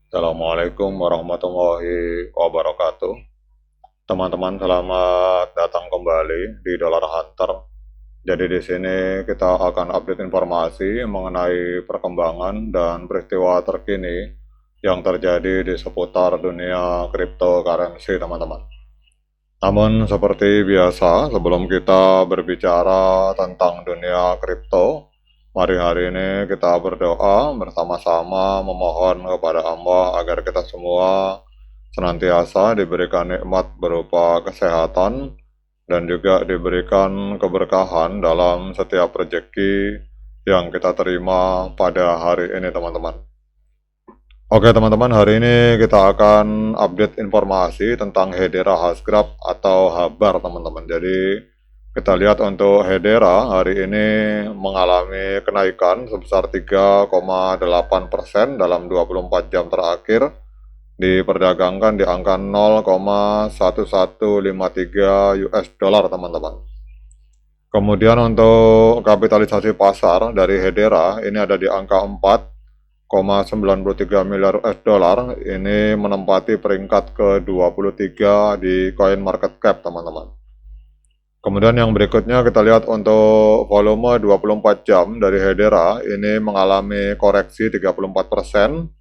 Assalamualaikum warahmatullahi wabarakatuh. Teman-teman, selamat datang kembali di Dollar Hunter. Jadi di sini kita akan update informasi mengenai perkembangan dan peristiwa terkini yang terjadi di seputar dunia cryptocurrency, teman-teman. Namun seperti biasa, sebelum kita berbicara tentang dunia kripto, mari hari ini kita berdoa bersama-sama memohon kepada Allah agar kita semua senantiasa diberikan nikmat berupa kesehatan dan juga diberikan keberkahan dalam setiap rezeki yang kita terima pada hari ini, teman-teman. Oke teman-teman, hari ini kita akan update informasi tentang Hedera Hashgraph atau Habar, teman-teman. Jadi kita lihat untuk Hedera hari ini mengalami kenaikan sebesar 3,8% dalam 24 jam terakhir, diperdagangkan di angka 0,1153 US dollar, teman-teman. Kemudian untuk kapitalisasi pasar dari Hedera ini ada di angka 4,93 miliar US dollar, ini menempati peringkat ke-23 di Coin Market Cap, teman-teman. Kemudian yang berikutnya kita lihat untuk volume 24 jam dari Hedera ini mengalami koreksi 34%,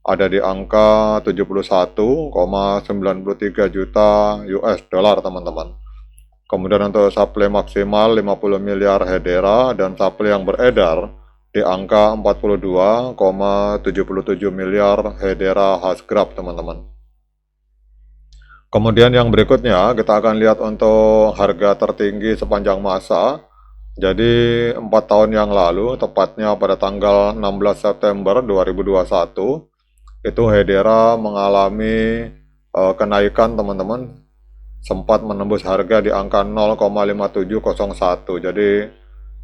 ada di angka 71,93 juta US dollar, teman-teman. Kemudian untuk supply maksimal 50 miliar Hedera dan supply yang beredar di angka 42,77 miliar Hedera Hashgraph, teman-teman. Kemudian yang berikutnya kita akan lihat untuk harga tertinggi sepanjang masa. Jadi 4 tahun yang lalu, tepatnya pada tanggal 16 September 2021, itu Hedera mengalami kenaikan, teman-teman, sempat menembus harga di angka 0,5701. Jadi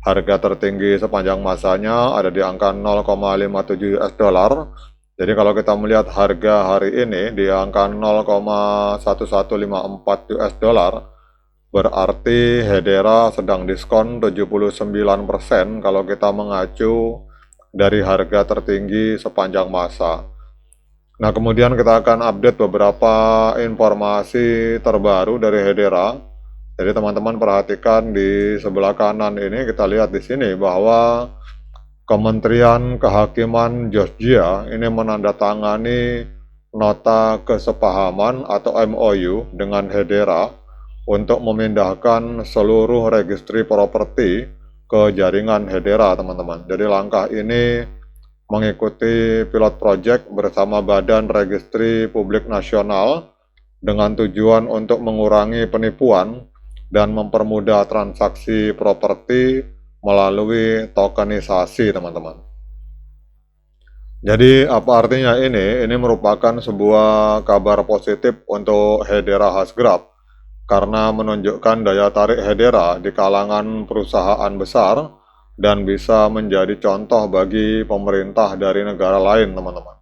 harga tertinggi sepanjang masanya ada di angka 0,57 US dollar. Jadi kalau kita melihat harga hari ini di angka 0,1154 US dollar, berarti Hedera sedang diskon 79% kalau kita mengacu dari harga tertinggi sepanjang masa. Nah, kemudian kita akan update beberapa informasi terbaru dari Hedera. Jadi teman-teman perhatikan di sebelah kanan ini, kita lihat di sini bahwa Kementerian Kehakiman Georgia ini menandatangani nota kesepahaman atau MOU dengan Hedera untuk memindahkan seluruh registri properti ke jaringan Hedera, teman-teman. Jadi langkah ini mengikuti pilot project bersama Badan Registri Publik Nasional dengan tujuan untuk mengurangi penipuan dan mempermudah transaksi properti melalui tokenisasi, teman-teman. Jadi apa artinya ini? Ini merupakan sebuah kabar positif untuk Hedera Hashgraph karena menunjukkan daya tarik Hedera di kalangan perusahaan besar dan bisa menjadi contoh bagi pemerintah dari negara lain, teman-teman.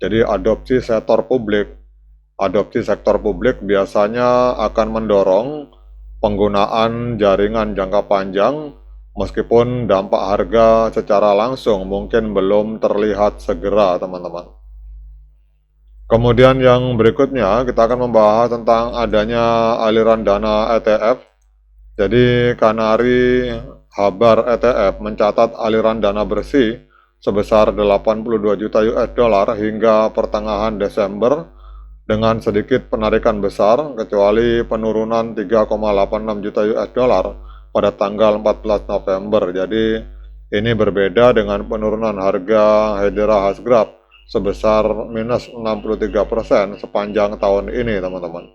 Jadi adopsi sektor publik biasanya akan mendorong penggunaan jaringan jangka panjang, meskipun dampak harga secara langsung mungkin belum terlihat segera, teman-teman. Kemudian yang berikutnya kita akan membahas tentang adanya aliran dana ETF. Jadi Kanari Habar ETF mencatat aliran dana bersih sebesar 82 juta US dollar hingga pertengahan Desember dengan sedikit penarikan besar, kecuali penurunan 3,86 juta US dollar pada tanggal 14 November. Jadi ini berbeda dengan penurunan harga Hedera Hashgraph sebesar minus 63% sepanjang tahun ini, teman-teman.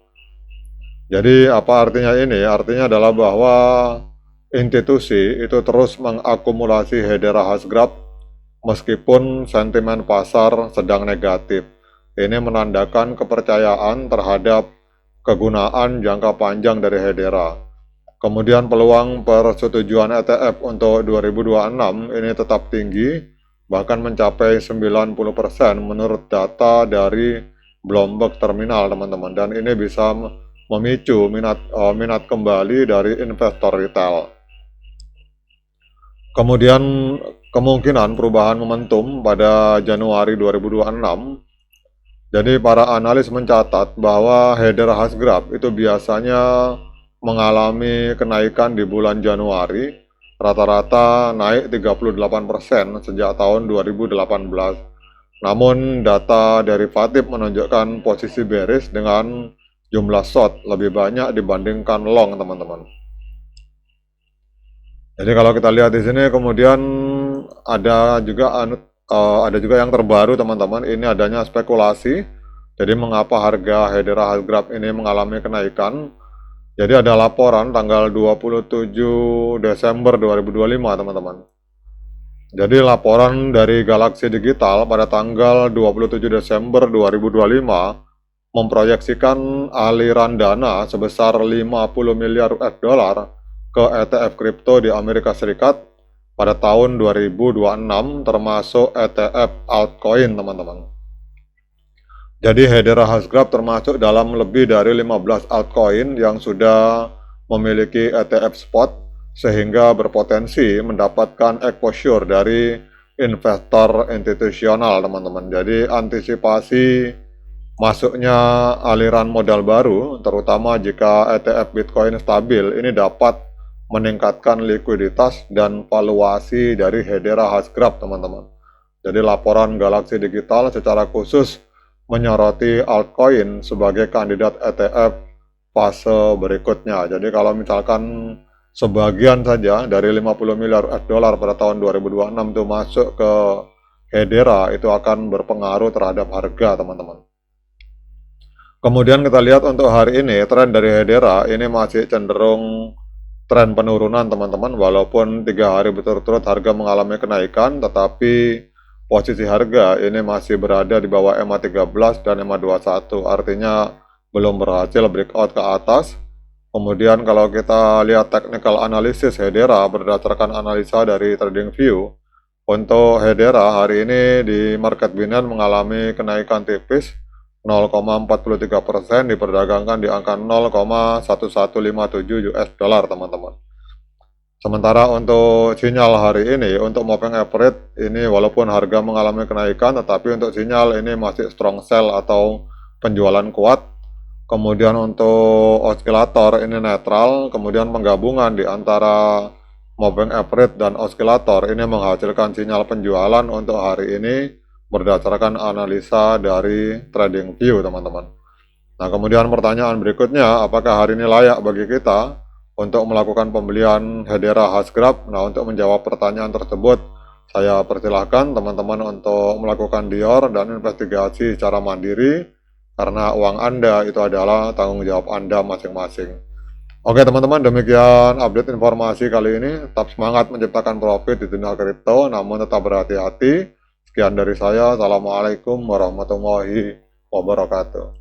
Jadi apa artinya ini? Artinya adalah bahwa institusi itu terus mengakumulasi Hedera Hashgraph meskipun sentimen pasar sedang negatif. Ini menandakan kepercayaan terhadap kegunaan jangka panjang dari Hedera. Kemudian peluang persetujuan ETF untuk 2026 ini tetap tinggi, bahkan mencapai 90% menurut data dari Bloomberg Terminal, teman-teman. Dan ini bisa memicu minat kembali dari investor retail. Kemudian kemungkinan perubahan momentum pada Januari 2026 Jadi para analis mencatat bahwa Hedera Hasgraf itu biasanya mengalami kenaikan di bulan Januari, rata-rata naik 38% sejak tahun 2018. Namun data derivatif menunjukkan posisi bearish dengan jumlah short lebih banyak dibandingkan long, teman-teman. Jadi kalau kita lihat di sini kemudian ada juga yang terbaru, teman-teman. Ini adanya spekulasi. Jadi mengapa harga Hedera Hasgraf ini mengalami kenaikan? Jadi ada laporan tanggal 27 Desember 2025, teman-teman. Jadi laporan dari Galaxy Digital pada tanggal 27 Desember 2025 memproyeksikan aliran dana sebesar 50 miliar US dollar ke ETF kripto di Amerika Serikat pada tahun 2026, termasuk ETF altcoin, teman-teman. Jadi Hedera Hasgraf termasuk dalam lebih dari 15 altcoin yang sudah memiliki ETF spot, sehingga berpotensi mendapatkan exposure dari investor institusional, teman-teman. Jadi antisipasi masuknya aliran modal baru, terutama jika ETF Bitcoin stabil, ini dapat meningkatkan likuiditas dan valuasi dari Hedera Hasgraf, teman-teman. Jadi laporan Galaxy Digital secara khusus menyoroti altcoin sebagai kandidat ETF fase berikutnya. Jadi kalau misalkan sebagian saja dari 50 miliar US dollar pada tahun 2026 itu masuk ke Hedera, itu akan berpengaruh terhadap harga, teman-teman. Kemudian kita lihat untuk hari ini, tren dari Hedera ini masih cenderung tren penurunan, teman-teman. Walaupun 3 hari berturut-turut harga mengalami kenaikan, tetapi posisi harga ini masih berada di bawah EMA 13 dan EMA 21, artinya belum berhasil breakout ke atas. Kemudian kalau kita lihat technical analysis Hedera berdasarkan analisa dari TradingView, untuk Hedera hari ini di market Binance mengalami kenaikan tipis 0,43%, diperdagangkan di angka 0,1157 US dollar, teman-teman. Sementara untuk sinyal hari ini, untuk moving average ini walaupun harga mengalami kenaikan, tetapi untuk sinyal ini masih strong sell atau penjualan kuat. Kemudian untuk osilator ini netral, kemudian penggabungan di antara moving average dan osilator ini menghasilkan sinyal penjualan untuk hari ini berdasarkan analisa dari TradingView, teman-teman. Nah, kemudian pertanyaan berikutnya, apakah hari ini layak bagi kita untuk melakukan pembelian Hedera Hasgraf? Nah, untuk menjawab pertanyaan tersebut, saya persilahkan teman-teman untuk melakukan dior dan investigasi secara mandiri, karena uang Anda itu adalah tanggung jawab Anda masing-masing. Oke teman-teman, demikian update informasi kali ini. Tetap semangat menciptakan profit di dunia kripto, namun tetap berhati-hati. Sekian dari saya, Assalamualaikum warahmatullahi wabarakatuh.